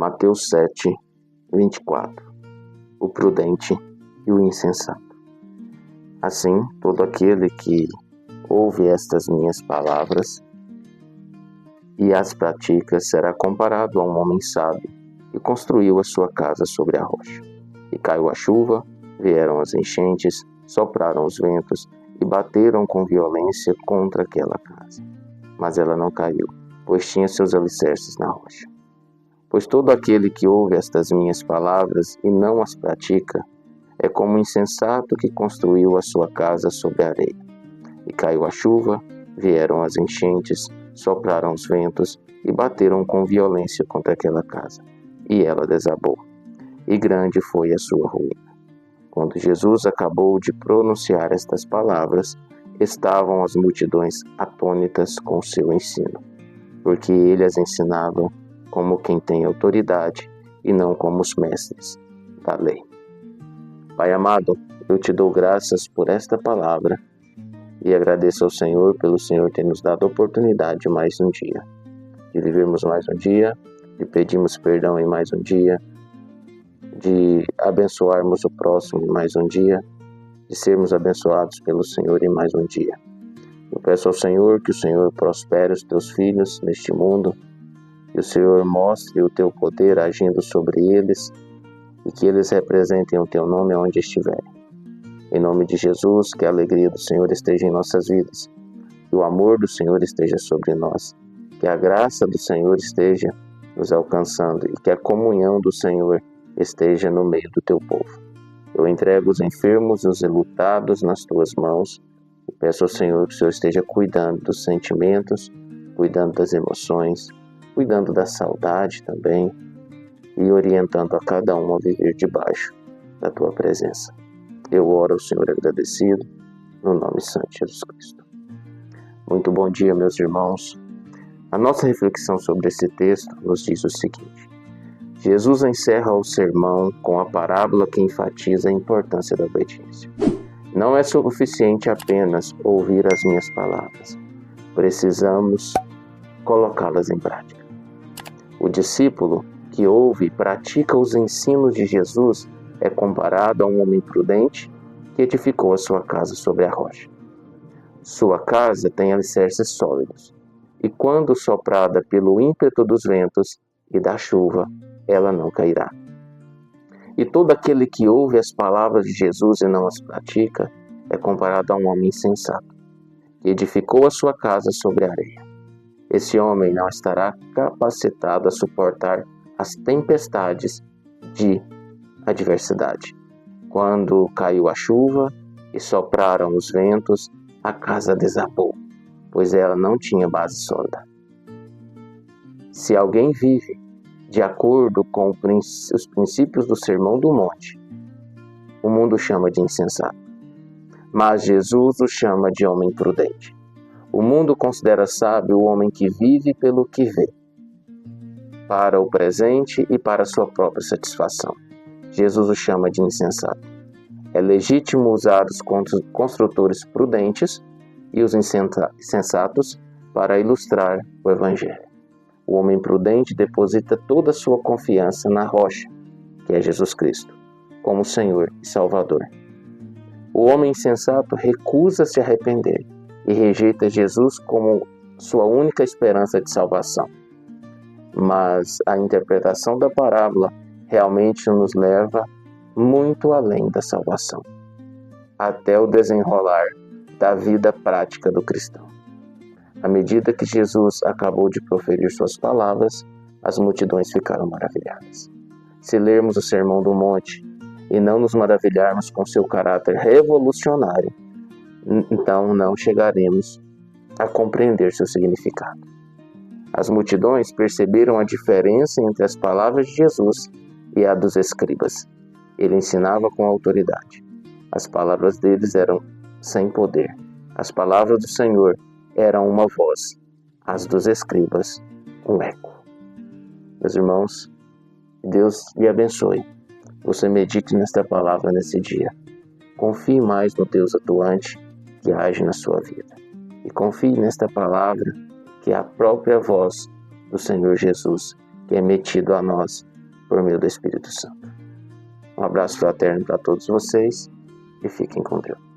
Mateus 7, 24. O prudente e o insensato. Assim, todo aquele que ouve estas minhas palavras e as pratica será comparado a um homem sábio que construiu a sua casa sobre a rocha. E caiu a chuva, vieram as enchentes, sopraram os ventos e bateram com violência contra aquela casa. Mas ela não caiu, pois tinha seus alicerces na rocha. Pois todo aquele que ouve estas minhas palavras e não as pratica é como um insensato que construiu a sua casa sobre a areia. E caiu a chuva, vieram as enchentes, sopraram os ventos e bateram com violência contra aquela casa. E ela desabou. E grande foi a sua ruína. Quando Jesus acabou de pronunciar estas palavras, estavam as multidões atônitas com o seu ensino, porque ele as ensinava como quem tem autoridade e não como os mestres da lei. Pai amado, eu te dou graças por esta palavra e agradeço ao Senhor pelo Senhor ter nos dado a oportunidade de mais um dia, de vivermos mais um dia, de pedirmos perdão em mais um dia, de abençoarmos o próximo em mais um dia, de sermos abençoados pelo Senhor em mais um dia. Eu peço ao Senhor que o Senhor prospere os teus filhos neste mundo, que o Senhor mostre o teu poder agindo sobre eles e que eles representem o teu nome onde estiverem. Em nome de Jesus, que a alegria do Senhor esteja em nossas vidas, que o amor do Senhor esteja sobre nós, que a graça do Senhor esteja nos alcançando e que a comunhão do Senhor esteja no meio do teu povo. Eu entrego os enfermos e os enlutados nas tuas mãos e peço ao Senhor que o Senhor esteja cuidando dos sentimentos, cuidando das emoções, cuidando da saudade também e orientando a cada um a viver debaixo da tua presença. Eu oro ao Senhor agradecido, no nome santo de Jesus Cristo. Muito bom dia, meus irmãos. A nossa reflexão sobre esse texto nos diz o seguinte: Jesus encerra o sermão com a parábola que enfatiza a importância da obediência. Não é suficiente apenas ouvir as minhas palavras. Precisamos colocá-las em prática. O discípulo que ouve e pratica os ensinos de Jesus é comparado a um homem prudente que edificou a sua casa sobre a rocha. Sua casa tem alicerces sólidos, e quando soprada pelo ímpeto dos ventos e da chuva, ela não cairá. E todo aquele que ouve as palavras de Jesus e não as pratica é comparado a um homem insensato, que edificou a sua casa sobre a areia. Esse homem não estará capacitado a suportar as tempestades de adversidade. Quando caiu a chuva e sopraram os ventos, a casa desabou, pois ela não tinha base sólida. Se alguém vive de acordo com os princípios do Sermão do Monte, o mundo chama de insensato, mas Jesus o chama de homem prudente. O mundo considera sábio o homem que vive pelo que vê, para o presente e para a sua própria satisfação. Jesus o chama de insensato. É legítimo usar os construtores prudentes e os insensatos para ilustrar o Evangelho. O homem prudente deposita toda a sua confiança na rocha, que é Jesus Cristo, como Senhor e Salvador. O homem insensato recusa se arrepender e rejeita Jesus como sua única esperança de salvação. Mas a interpretação da parábola realmente nos leva muito além da salvação, até o desenrolar da vida prática do cristão. À medida que Jesus acabou de proferir suas palavras, as multidões ficaram maravilhadas. Se lermos o Sermão do Monte e não nos maravilharmos com seu caráter revolucionário, então não chegaremos a compreender seu significado. As multidões perceberam a diferença entre as palavras de Jesus e a dos escribas. Ele ensinava com autoridade. As palavras deles eram sem poder. As palavras do Senhor eram uma voz. As dos escribas, um eco. Meus irmãos, Deus lhe abençoe. Você medite nesta palavra nesse dia. Confie mais no Deus atuante que age na sua vida. E confie nesta palavra que é a própria voz do Senhor Jesus, que é metido a nós por meio do Espírito Santo. Um abraço fraterno para todos vocês e fiquem com Deus.